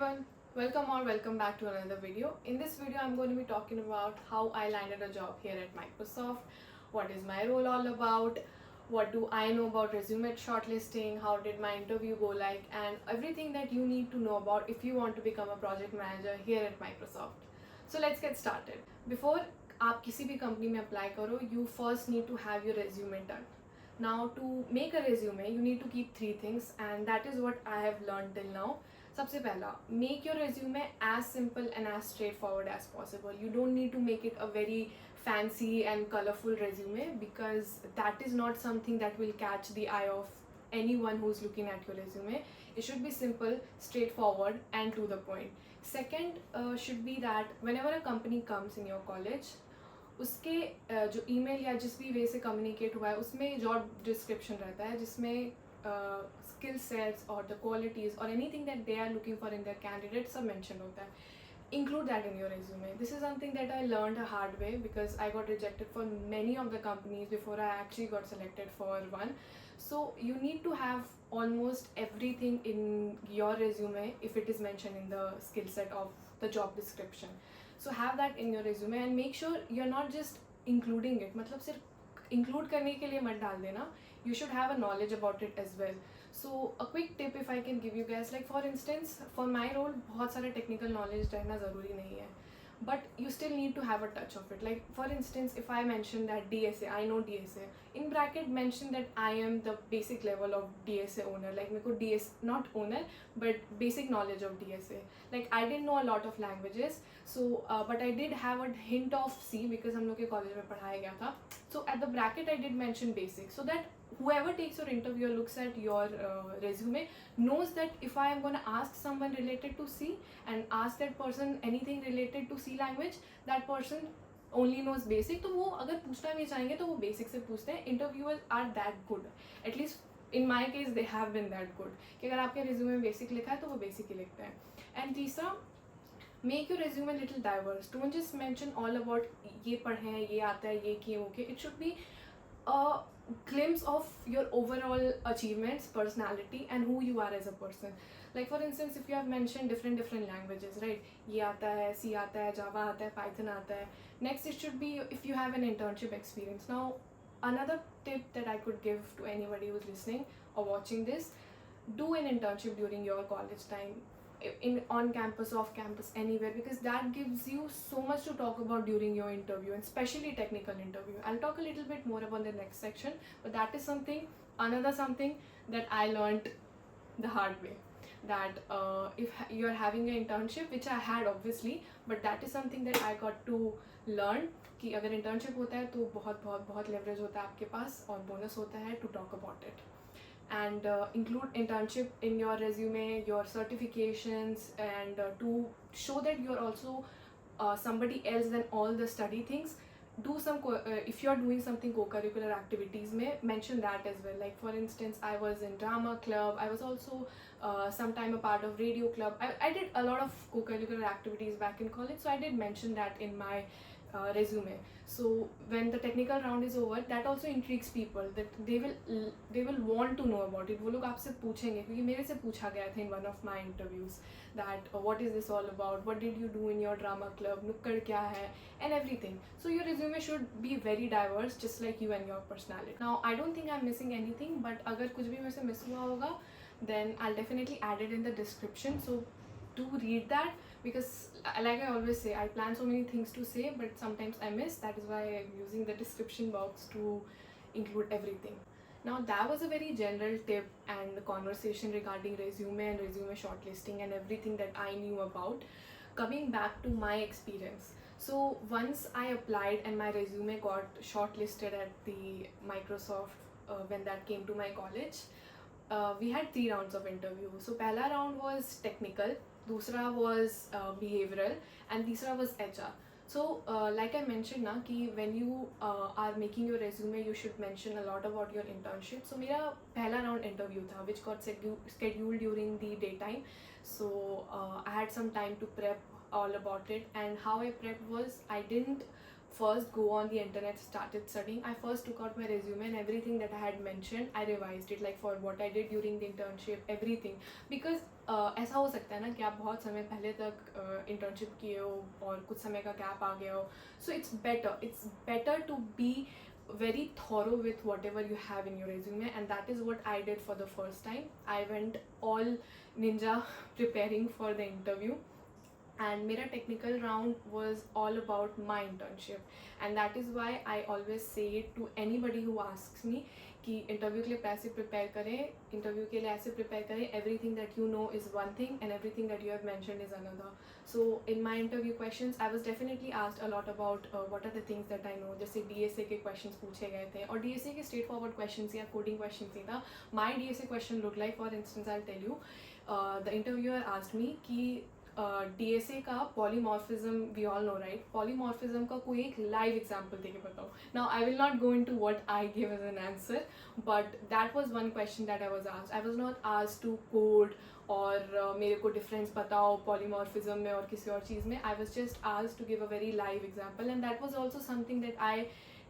everyone, welcome back to another video. In this video, I'm going to be talking about how I landed a job here at Microsoft, what is my role all about, what do I know about resume shortlisting, how did my interview go like, and everything that you need to know about if you want to become a project manager here at Microsoft. So let's get started. Before आप किसी भी company में apply करो, you first need to have your resume done. Now to make a resume, you need to keep three things, and that is what I have learned till now. सबसे पहला, make your resume as simple and as straightforward as possible. You don't need to make it a very fancy and colorful resume because that is not something that will catch the eye of anyone who's looking at your resume. It should be simple, straightforward, and to the point. Second should be that whenever a company comes in your college, उसके जो email या जिस भी वे से communicate हुआ है उसमें job description रहता है जिसमें स्किल सेट्स और द क्वालिटीज़ और anything that they are looking for in their candidate सब मेंशन होता है. Include that in your resume. This is something that I learned a hard way because I got rejected for many of the companies before I actually got selected for one. So you need to have almost everything in your resume if it is mentioned in the skill set of the job description. So have that in your resume and make sure you're not just including it. मतलब सिर्फ include करने के लिए मत डाल देना. You should have a knowledge about it as well. So a quick tip if I can give you guys, like for instance for my role बहुत सारा technical knowledge रहना ज़रूरी नहीं है, but you still need to have a touch of it. Like for instance if I mention that DSA, I know DSA, in bracket mention that I am the basic level of DSA owner, like मेरे को DS not owner but basic knowledge of DSA. Like I didn't know a lot of languages, so but I did have a hint of C because हम लोग के college में पढ़ाया गया था. So at the bracket I did mention basic so that whoever takes your interview or looks at your resume knows that if I am going to ask someone related to C and ask that person anything related to C language, that person only knows basic. तो वो अगर पूछना भी चाहेंगे तो वो basic से पूछते हैं. Interviewers are that good, at least in my case they have been that good कि अगर आपके resume में basic लिखा है तो वो basic ही लिखते हैं. And तीसरा, make your resume a little diverse. Don't just mention all about ये पढ़े हैं, ये आता है, ये किए, okay. It should be a glimpse of your overall achievements, personality, and who you are as a person. Like for instance, if you have mentioned different languages, right? ये आता है, C आता है, Java आता है, Python आता है. Next, it should be if you have an internship experience. Now, another tip that I could give to anybody who's listening or watching this: do an internship during your college time. In on campus, off campus, anywhere, because that gives you so much to talk about during your interview, and especially technical interview. I'll talk a little bit more about the next section, but that is another something that I learned the hard way, that if you're having an internship, which I had obviously, but that is something that I got to learn कि अगर internship होता है तो बहुत leverage होता है आपके पास और bonus होता है to talk about it. And include internship in your resume, your certifications, and to show that you're also somebody else than all the study things. Do some if you're doing something co-curricular activities, may mention that as well. Like for instance, I was in drama club, I was also sometime a part of radio club. I did a lot of co-curricular activities back in college, so I did mention that in my resume. So when the technical round is over, that also intrigues people, that they will want to know about it. वो लोग आपसे पूछेंगे क्योंकि मेरे से पूछा गया था in one of my interviews that what is this all about, what did you do in your drama club, नुक्कड़ क्या है, and everything. So your resume should be very diverse, just like you and your personality. Now I don't think I'm missing anything, but अगर कुछ भी मेरे से miss हुआ होगा, then I'll definitely add it in the description. So do read that, because like I always say, I plan so many things to say but sometimes I miss. That is why I'm using the description box to include everything. Now that was a very general tip and the conversation regarding resume and resume shortlisting and everything that I knew about. Coming back to my experience, so once I applied and my resume got shortlisted at the Microsoft when that came to my college, we had 3 rounds of interview. So पहला round was technical, दूसरा was behavioral, and तीसरा was HR. So like I mentioned ना कि when you are making your resume, you should mention a lot about your internship. So मेरा पहला round interview था which got scheduled during the daytime. So I had some time to prep all about it, and how I prepped was I didn't first go on the internet, started studying. I first took out my resume and everything that I had mentioned, I revised it, like for what I did during the internship, everything. Because ऐसा हो सकता है ना कि आप बहुत समय पहले तक इंटर्नशिप किए हो और कुछ समय का गैप आ गया हो. So it's better to be very thorough with whatever you have in your resume, and that is what I did for the first time. I went all ninja preparing for the interview, and mera technical round was all about my internship, and that is why I always say to anybody who asks me कि interview के लिए कैसे prepare करें, interview के लिए ऐसे prepare करें, everything that you know is one thing and everything that you have mentioned is another. So in my interview questions I was definitely asked a lot about what are the things that I know. जैसे DSA के questions पूछे गए थे, और DSA के straight forward questions या coding question नहीं था. My DSA question look like, for instance I tell you, the interviewer asked मी कि डीएसए का polymorphism, we all know right, polymorphism का कोई एक लाइव एग्जांपल देके बताओ. Now I will not go into what I give as an answer, but that was one question that I was asked. I was not asked to code और मेरे को difference बताओ polymorphism में और किसी और चीज़ में. I was just asked to give a very live example, and that was also something that I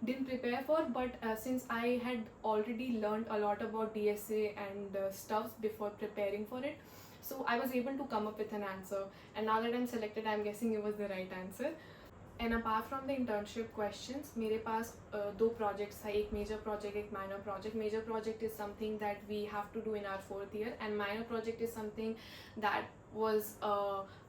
didn't prepare for, but since I had already learned a lot about DSA and stuffs before preparing for it, so I was able to come up with an answer, and now that I'm selected, I'm guessing it was the right answer. And apart from the internship questions, मेरे पास दो projects था, एक major project, एक minor project. Major project is something that we have to do in our 4th year, and minor project is something that was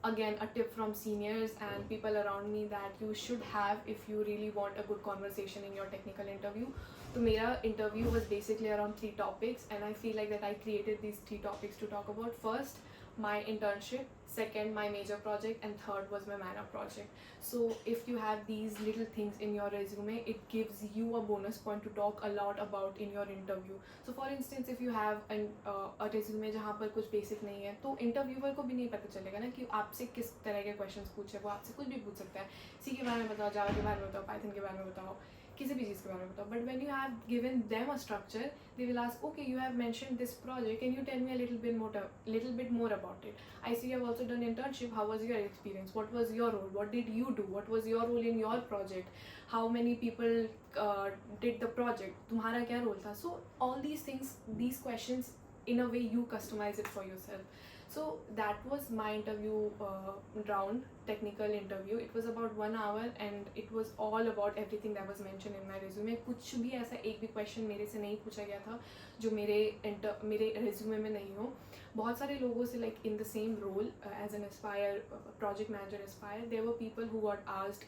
again a tip from seniors and people around me that you should have if you really want a good conversation in your technical interview. So मेरा interview was basically around 3 topics, and I feel like that I created these 3 topics to talk about. First, my internship, second, my major project, and third was my minor project. So if you have these little things in your resume, it gives you a bonus point to talk a lot about in your interview. So for instance, if you have a resume जहाँ पर कुछ basic नहीं है, तो interviewer को भी नहीं पता चलेगा ना कि आपसे किस तरह के questions पूछे. वो आपसे कुछ भी पूछ सकता है, C के बारे में बताओ, Java के बारे में बताओ, Python के बारे में बताओ, किसी भी चीज़ के बारे में बताओ. But when you have given them a structure, they will ask, okay, you have mentioned this project, can you tell me a little bit more about it? I see you have also done internship. How was your experience? What was your role? What did you do? What was your role in your project? How many people did the project? तुम्हारा क्या role था? So all these things, these questions, in a way you customize it for yourself. So that was my interview round, technical interview. It was about 1 hour, and it was all about everything that was mentioned in my resume. कुछ भी ऐसा एक भी question मेरे से नहीं पूछा गया था जो मेरे resume में नहीं हो. बहुत सारे लोगों से, like in the same role as an Aspire project manager Aspire, there were people who got asked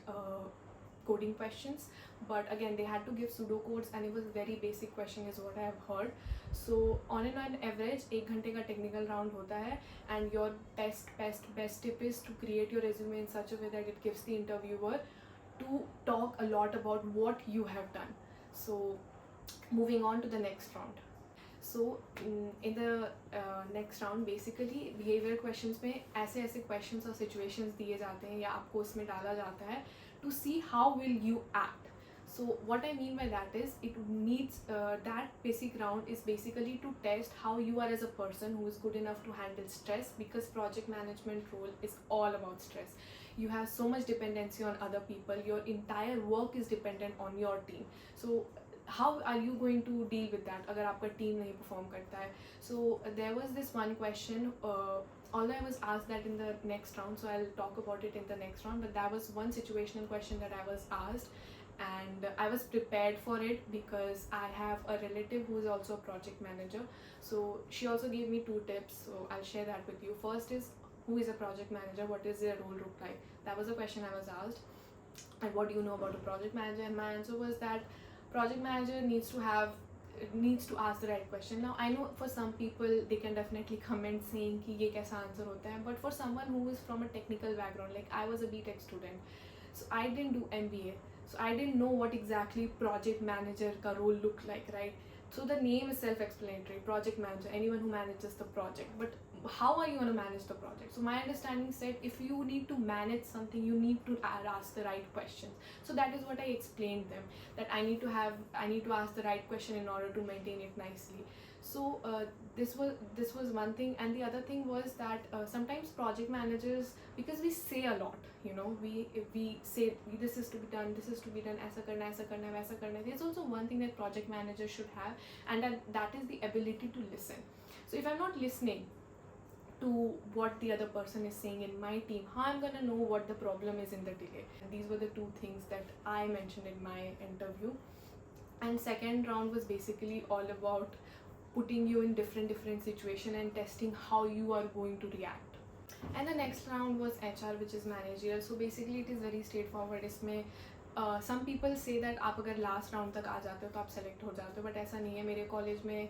coding questions, but again they had to give pseudo codes, and it was very basic question is what I have heard. So on an average 1 घंटे का technical round होता है, and your best tip is to create your resume in such a way that it gives the interviewer to talk a lot about what you have done. So moving on to the next round. So in the next round basically behavior questions में ऐसे questions और situations दिए जाते हैं या आपको उसमें डाला जाता है to see how will you act. So what I mean by that is it needs that basic round is basically to test how you are as a person who is good enough to handle stress, because project management role is all about stress. You have so much dependency on other people, your entire work is dependent on your team. So how are you going to deal with that अगर आपका team नहीं perform करता है? So there was this one question, although I was asked that in the next round, so I'll talk about it in the next round, but that was one situational question that I was asked, and I was prepared for it because I have a relative who is also a project manager. So she also gave me 2 tips, so I'll share that with you. First is, who is a project manager? What is their role look like? That was a question I was asked. And what do you know about a project manager? And my answer was that project manager needs to ask the right question. Now I know for some people they can definitely comment saying कि ये कैसा answer होता है, but for someone who is from a technical background, like I was a BTech student, so I didn't do MBA, so I didn't know what exactly project manager का role look like, right? So the name is self-explanatory, project manager, anyone who manages the project. But how are you going to manage the project? So my understanding said if you need to manage something, you need to ask the right questions. So that is what I explained them, that I need to ask the right question in order to maintain it nicely. So this was one thing, and the other thing was that sometimes project managers, because we say a lot, you know, we say this is to be done, this is to be done, aisa karna, aisa karna, waisa karna. There's also one thing that project managers should have, and that is the ability to listen. So if I'm not listening to what the other person is saying in my team, how I'm gonna know what the problem is in the delay? And these were the two things that I mentioned in my interview. And second round was basically all about putting you in different situation and testing how you are going to react. And the next round was HR, which is managerial. So basically it is very straightforward. इसमें some people say that आप अगर last round तक आ जाते हो तो आप select हो जाते हो, but ऐसा नहीं है. मेरे college में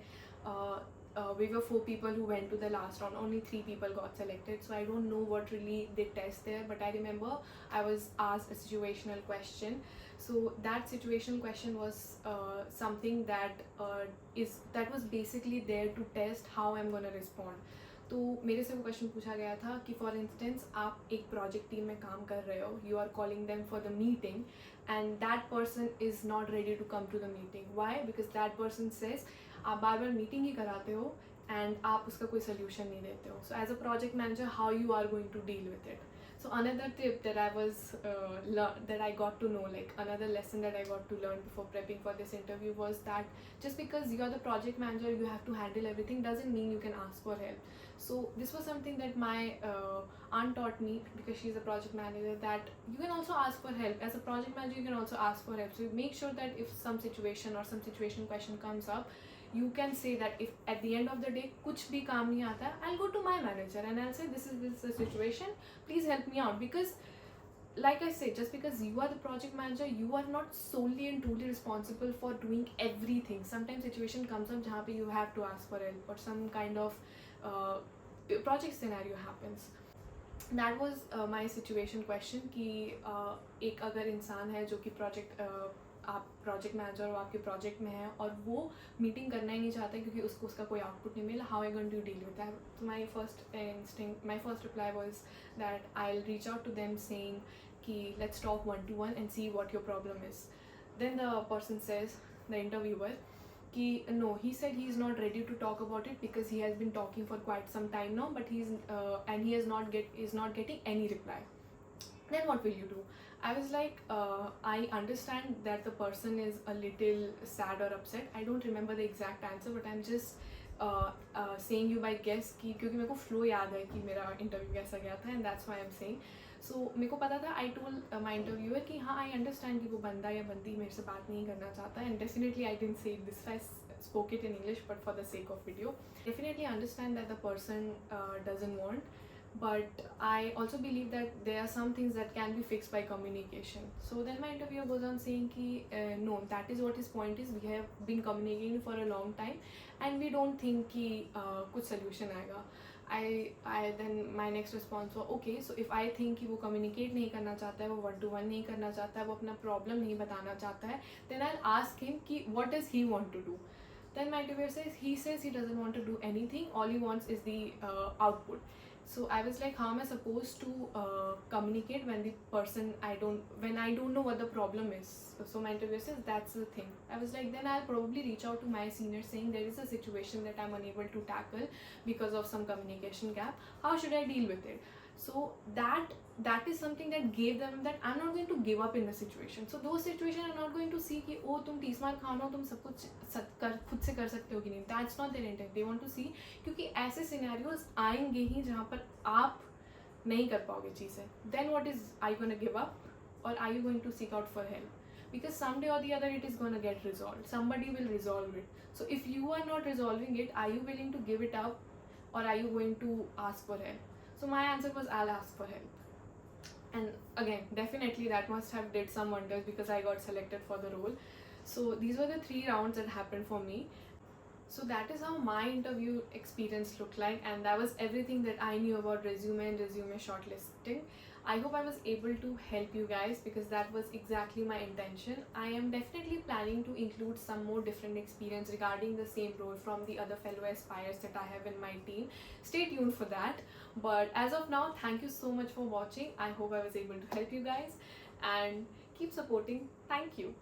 we were 4 people who went to the last round. Only 3 people got selected. So I don't know what really they test there, but I remember I was asked a situational question. So that situational question was something that was basically there to test how I'm gonna respond. तो मेरे से वो question पूछा गया था कि for instance आप एक प्रोजेक्ट टीम में काम कर रहे हो, you are calling them for the meeting and that person is not ready to come to the meeting. Why? Because that person says आप बार बार मीटिंग ही कराते हो एंड आप उसका कोई सोल्यूशन नहीं देते हो. So as a project manager how you are going to deal with it? So another tip that that I got to know, like another lesson that I got to learn before prepping for this interview, was that just because you're the project manager, you have to handle everything, doesn't mean you can ask for help. So this was something that my aunt taught me, because she's a project manager, that you can also ask for help. As a project manager, you can also ask for help. So make sure that if some situation or some situation question comes up, you can say that if at the end of the day कुछ भी काम नहीं आता, I'll go to my manager and I'll say this is the situation, please help me out. Because like I say, just because you are the project manager, you are not solely and truly responsible for doing everything. Sometimes situation comes up जहाँ पे you have to ask for help, or some kind of project scenario happens. That was my situation question कि एक अगर इंसान है जो कि आप प्रोजेक्ट मैनेजर हो, आपके प्रोजेक्ट में है और वो मीटिंग करना ही नहीं चाहता क्योंकि उसको उसका कोई आउटपुट नहीं मिला, how I going to deal with that? तो my first reply was that I will reach out to them saying कि let's talk 1-to-1 and see what your problem is. Then the person says, the interviewer, कि no, he said he is not ready to talk about it because he has been talking for quite some time now, but he is not getting any reply. Then what will you do? I was like, I understand that the person is a little sad or upset. I don't remember the exact answer, but I'm just saying you by guess कि क्योंकि मेरे को flow याद है कि मेरा interview कैसा गया था, and that's why I'm saying. So मेरे को पता था, I told my interviewer कि हाँ, I understand कि वो बंदा या बंदी मेरे से बात नहीं करना चाहता, and definitely I didn't say this, I spoke it in English, but for the sake of video. Definitely understand that the person doesn't want. But I also believe that there are some things that can be fixed by communication. So then my interviewer goes on saying ki no, that is what his point is. We have been communicating for a long time and we don't think ki kuch solution aayega. Then my next response was, okay, so if I think कि वो communicate नहीं करना चाहता है, वो 1-to-1 नहीं करना चाहता है, वो अपना problem नहीं बताना चाहता है, then I'll ask him कि what does he want to do? Then my interviewer says he doesn't want to do anything, all he wants is the output. So I was like, how am I supposed to communicate when I don't know what the problem is? So my interviewer says, that's the thing. I was like, then I'll probably reach out to my senior saying there is a situation that I'm unable to tackle because of some communication gap. How should I deal with it? So that is something that gave them that I'm not going to give up in the situation. So those situations are not going to see कि ओ तुम 30 mark खानो, तुम सब कुछ खुद से कर सकते हो कि नहीं. That's not their intent. They want to see क्योंकि ऐसे सिनेरियोज आएंगे ही जहाँ पर आप नहीं कर पाओगे चीज़ें. Then what is, are you going to give up or are you going to seek out for help? Because someday or the other it is going to get resolved. Somebody will resolve it. So if you are not resolving it, are you willing to give it up or are you going to ask for help? So my answer was, I'll ask for help. And again, definitely that must have did some wonders because I got selected for the role. So these were the 3 rounds that happened for me. So that is how my interview experience looked like, and that was everything that I knew about resume and resume shortlisting. I hope I was able to help you guys because that was exactly my intention. I am definitely planning to include some more different experience regarding the same role from the other fellow aspirers that I have in my team. Stay tuned for that. But as of now, thank you so much for watching. I hope I was able to help you guys and keep supporting. Thank you.